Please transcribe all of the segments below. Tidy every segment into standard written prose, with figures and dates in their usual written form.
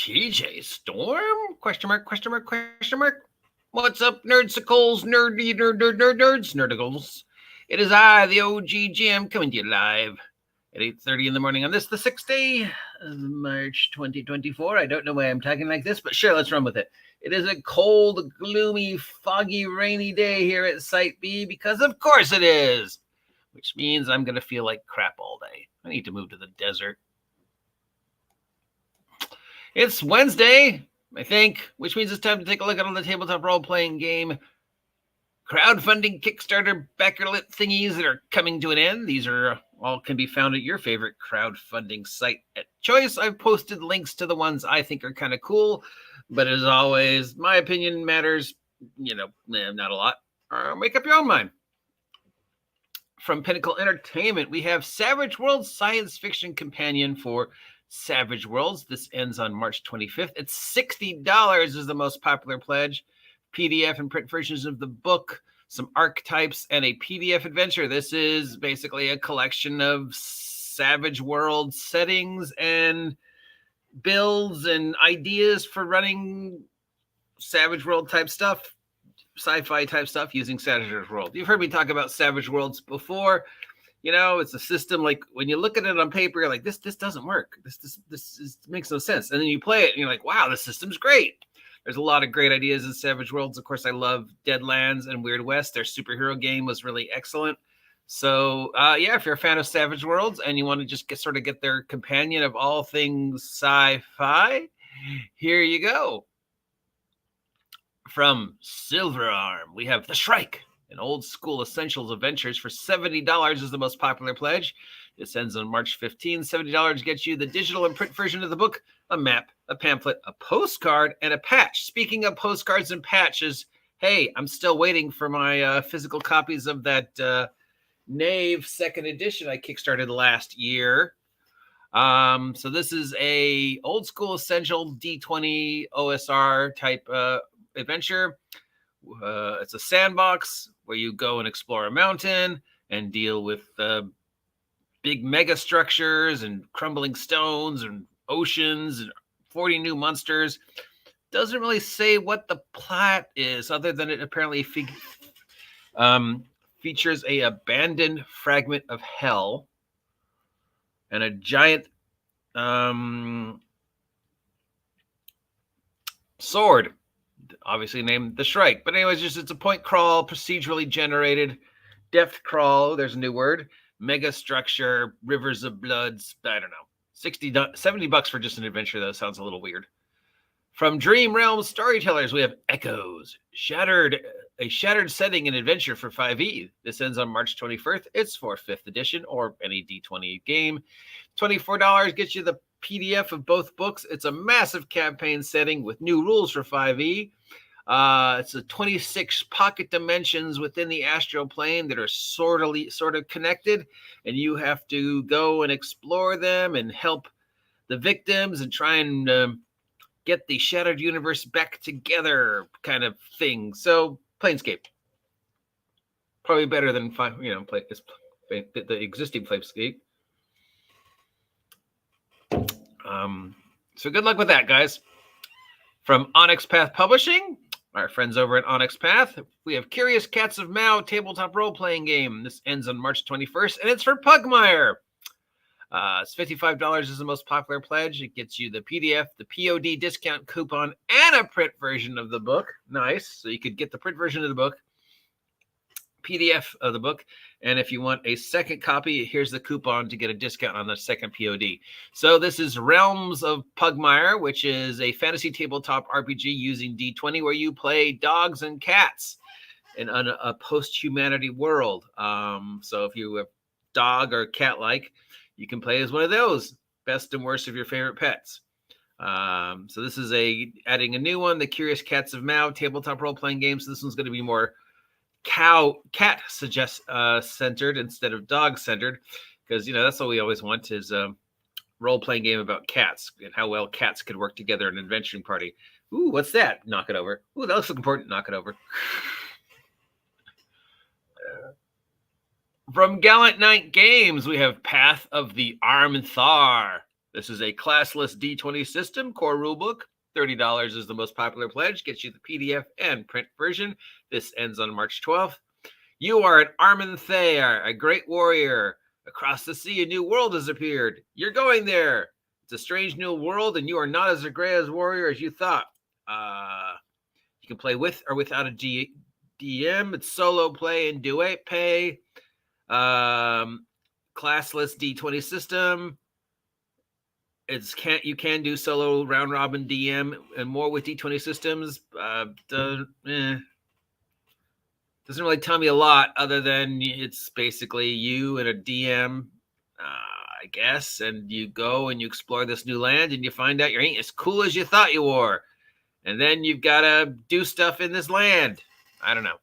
TJ Storm? Question mark, question mark, question mark. What's up, nerdsicles, nerds, nerdigles? It is I, the OGGM, coming to you live at 8:30 in the morning on this, the 6th day of March 2024. I don't know why I'm talking like this, but sure, let's run with it. It is a cold, gloomy, foggy, rainy day here at Site B, because of course it is, which means I'm going to feel like crap all day. I need to move to the desert. It's Wednesday, I think, which means it's time to take a look at all the tabletop role-playing game crowdfunding Kickstarter backer-lit thingies that are coming to an end. These are all can be found at your favorite crowdfunding site at choice. I've posted links to the ones I think are kind of cool, but as always, my opinion matters, not a lot. Make up your own mind. From Pinnacle Entertainment, we have Savage Worlds Science Fiction Companion for Savage Worlds. This ends on March 25th. It's $60 is the most popular pledge. PDF and print versions of the book, some archetypes, and a PDF adventure. This is basically a collection of Savage World settings and builds and ideas for running Savage World type stuff, sci-fi type stuff using Savage World. You've heard me talk about Savage Worlds before. It's a system, like when you look at it on paper, you're like, this doesn't work. This makes no sense. And then you play it and you're like, wow, this system's great. There's a lot of great ideas in Savage Worlds. Of course, I love Deadlands and Weird West. Their superhero game was really excellent. So, if you're a fan of Savage Worlds and you want to just get their companion of all things sci-fi, here you go. From Silver Arm, we have The Shrike, an old school essentials adventures for $70 is the most popular pledge. This ends on March 15th. $70 gets you the digital and print version of the book, a map, a pamphlet, a postcard, and a patch. Speaking of postcards and patches, hey, I'm still waiting for my physical copies of that Knave second edition I kickstarted last year. So this is a old school essential D20 OSR type adventure. It's a sandbox where you go and explore a mountain and deal with big mega structures and crumbling stones and oceans and 40 new monsters. Doesn't really say what the plot is, other than it apparently features a abandoned fragment of hell and a giant sword, obviously named The Shrike. But anyways, it's a point crawl, procedurally generated, depth crawl, there's a new word, mega structure, rivers of bloods, I don't know. $70 for just an adventure, though, sounds a little weird. From Dream Realm Storytellers, we have Echoes, a shattered setting and adventure for 5e. This ends on March 21st. It's for 5th edition or any D20 game. $24 gets you the PDF of both books. It's a massive campaign setting with new rules for 5e. It's a 26 pocket dimensions within the astral plane that are sort of connected, and you have to go and explore them and help the victims and try and get the shattered universe back together, kind of thing. So Planescape, probably better than the existing Planescape. So good luck with that, guys. From Onyx Path Publishing, our friends over at Onyx Path, we have Curious Cats of Mao tabletop role-playing game. This ends on March 21st, and it's for Pugmire. It's $55 is the most popular pledge. It gets you the PDF, the POD discount coupon, and a print version of the book. Nice. So you could get the print version of the book, PDF of the book, and if you want a second copy, here's the coupon to get a discount on the second POD. So this is Realms of Pugmire, which is a fantasy tabletop RPG using D20 where you play dogs and cats in a post-humanity world. So if you have dog or cat-like, you can play as one of those, best and worst of your favorite pets. So this is adding a new one, the Curious Cats of Mao tabletop role-playing game. So this one's going to be more cat centered instead of dog centered, because that's what we always want is a role-playing game about cats and how well cats could work together in an adventuring party. Ooh, what's that? Knock it over. Ooh, that looks important. Knock it over. From Gallant Knight Games, we have Path of the Armthar. This is a classless D20 system, core rulebook. $30 is the most popular pledge, gets you the PDF and print version. This ends on March 12th. You are an Armin Thayer, a great warrior. Across the sea, a new world has appeared. You're going there. It's a strange new world, and you are not as a great warrior as you thought. You can play with or without a DM. It's solo play and duet pay. Classless D20 system. You can do solo round robin DM and more with D20 systems. Doesn't really tell me a lot other than it's basically you and a DM, I guess, and you go and you explore this new land and you find out you ain't as cool as you thought you were. And then you've got to do stuff in this land. I don't know.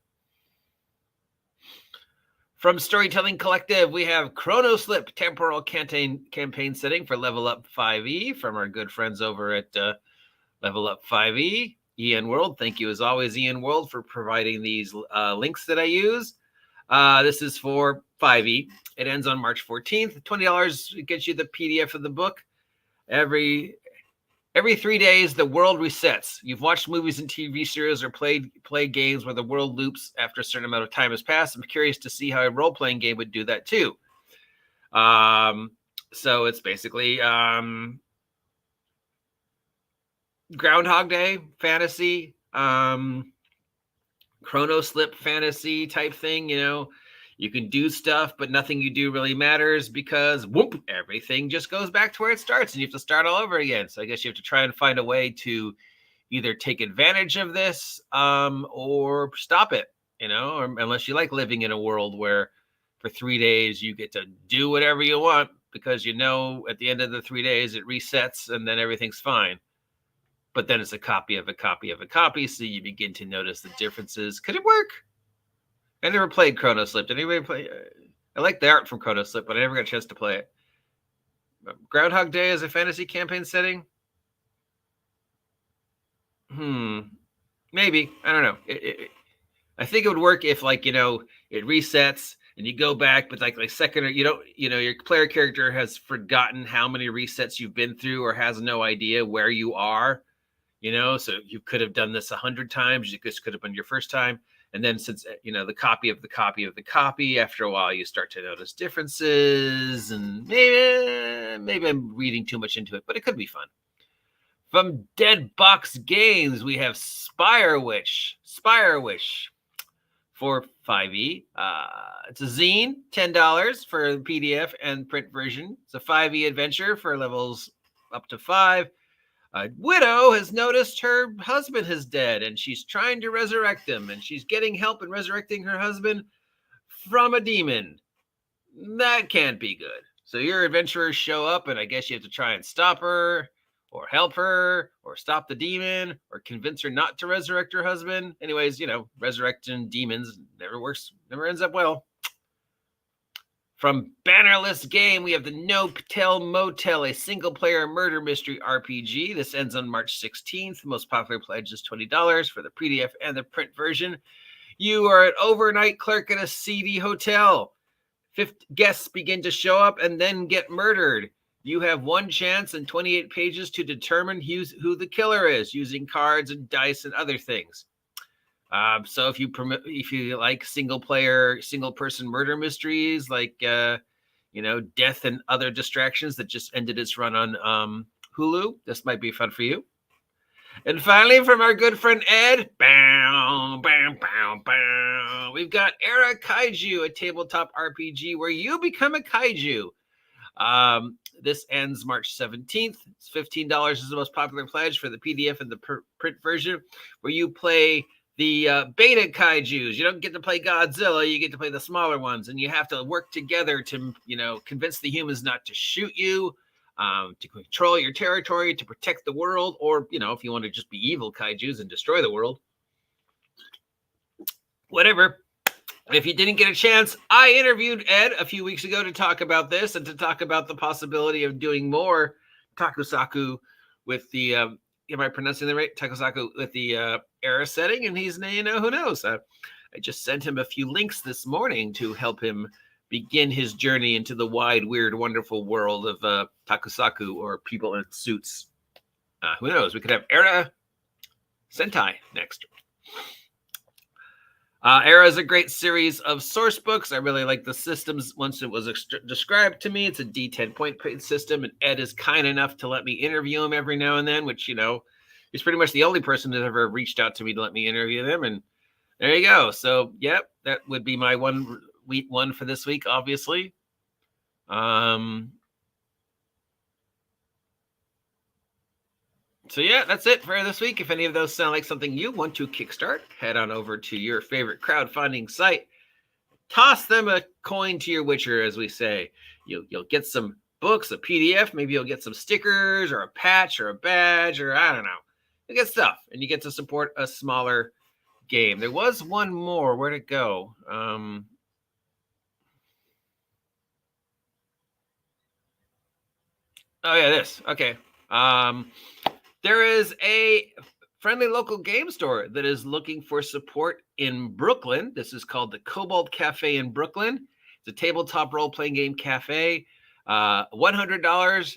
From Storytelling Collective, we have Chronoslip Temporal Campaign Setting for Level Up 5e from our good friends over at Level Up 5e. ENWorld, thank you as always, ENWorld, for providing these links that I use. This is for 5e. It ends on March 14th. $20 gets you the PDF of the book. Every 3 days, the world resets. You've watched movies and TV series or played games where the world loops after a certain amount of time has passed. I'm curious to see how a role-playing game would do that too. So it's basically Groundhog Day fantasy, Chronoslip fantasy type thing. You know, you can do stuff, but nothing you do really matters because whoop, everything just goes back to where it starts and you have to start all over again. So I guess you have to try and find a way to either take advantage of this or stop it, you know, or unless you like living in a world where for 3 days you get to do whatever you want because you know at the end of the 3 days it resets and then everything's fine. But then it's a copy of a copy of a copy, so you begin to notice the differences. Could it work? I never played Chronoslip. Did anybody play? I like the art from Chronoslip, but I never got a chance to play it. Groundhog Day as a fantasy campaign setting? Maybe. I don't know. I think it would work if, like, you know, it resets and you go back, but like second, or your player character has forgotten how many resets you've been through or has no idea where you are. You know, so you could have done this 100 times. This could have been your first time. And then since, you know, the copy of the copy of the copy, after a while, you start to notice differences. And maybe I'm reading too much into it, but it could be fun. From Dead Box Games, we have Spire Wish for 5e. It's a zine, $10 for the PDF and print version. It's a 5e adventure for levels up to 5. A widow has noticed her husband is dead and she's trying to resurrect him, and she's getting help in resurrecting her husband from a demon. That can't be good. So your adventurers show up and I guess you have to try and stop her or help her or stop the demon or convince her not to resurrect her husband. Anyways, you know, resurrecting demons never works, never ends up well. From Bannerless Game, we have the No Patel Motel, a single-player murder mystery RPG. This ends on March 16th. The most popular pledge is $20 for the PDF and the print version. You are an overnight clerk at a seedy hotel. 50 guests begin to show up and then get murdered. You have one chance and 28 pages to determine who the killer is, using cards and dice and other things. So if you like single person murder mysteries, like Death and Other Distractions that just ended its run on Hulu, this might be fun for you. And finally, from our good friend Ed, we've got Era Kaiju, a tabletop RPG where you become a kaiju. This ends March 17th. It's $15 is the most popular pledge for the PDF and the print version, where you play the beta kaijus. You don't get to play Godzilla, you get to play the smaller ones, and you have to work together to, convince the humans not to shoot you, to control your territory, to protect the world, or, if you want to just be evil kaijus and destroy the world. Whatever. If you didn't get a chance, I interviewed Ed a few weeks ago to talk about this and to talk about the possibility of doing more takusaku with the, am I pronouncing that right? Takusaku with the era setting, and he's, who knows? I just sent him a few links this morning to help him begin his journey into the wide, weird, wonderful world of takusaku, or people in suits. Who knows? We could have Era Sentai next. Era is a great series of source books. I really like the systems once it was described to me. It's a D10 point system, and Ed is kind enough to let me interview him every now and then, which, you know, he's pretty much the only person that ever reached out to me to let me interview them. And there you go. So, yep, that would be my one for this week, obviously. So yeah, that's it for this week. If any of those sound like something you want to kickstart, head on over to your favorite crowdfunding site. Toss them a coin to your Witcher, as we say. You'll get some books, a PDF. Maybe you'll get some stickers or a patch or a badge, or I don't know. You get stuff, and you get to support a smaller game. There was one more. Where'd it go? Oh yeah, this. Okay. There is a friendly local game store that is looking for support in Brooklyn. This is called the Cobalt Cafe in Brooklyn. It's a tabletop role-playing game cafe. $100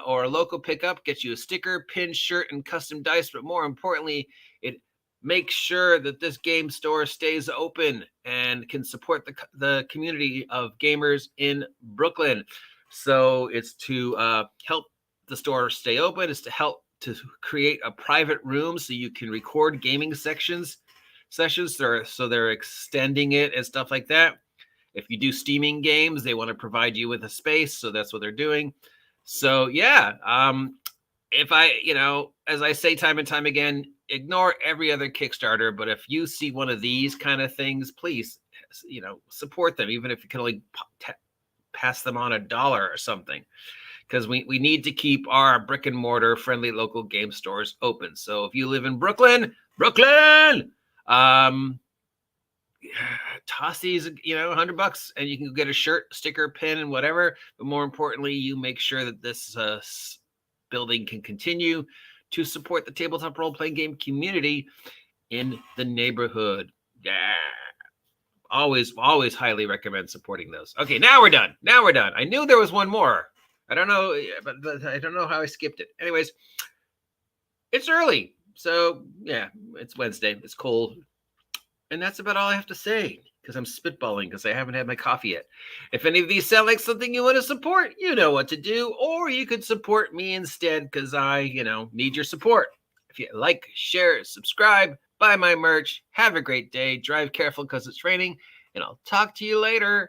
or a local pickup gets you a sticker, pin, shirt, and custom dice. But more importantly, it makes sure that this game store stays open and can support the community of gamers in Brooklyn. So it's to help the store stay open. It's to help to create a private room so you can record gaming sessions. So they're extending it and stuff like that. If you do steaming games, they want to provide you with a space. So that's what they're doing. So yeah, if as I say time and time again, ignore every other Kickstarter. But if you see one of these kind of things, please, support them, even if you can only pass them on $1 or something. Because we need to keep our brick and mortar friendly local game stores open. So if you live in Brooklyn, toss these, $100, and you can get a shirt, sticker, pin, and whatever. But more importantly, you make sure that this building can continue to support the tabletop role-playing game community in the neighborhood. Yeah. Always highly recommend supporting those. Okay, now we're done. I knew there was one more. I don't know, but I don't know how I skipped it. Anyways, it's early. So, yeah, it's Wednesday. It's cold. And that's about all I have to say, because I'm spitballing because I haven't had my coffee yet. If any of these sound like something you want to support, you know what to do. Or you could support me instead, because I, need your support. If you like, share, subscribe, buy my merch, have a great day, drive careful because it's raining, and I'll talk to you later.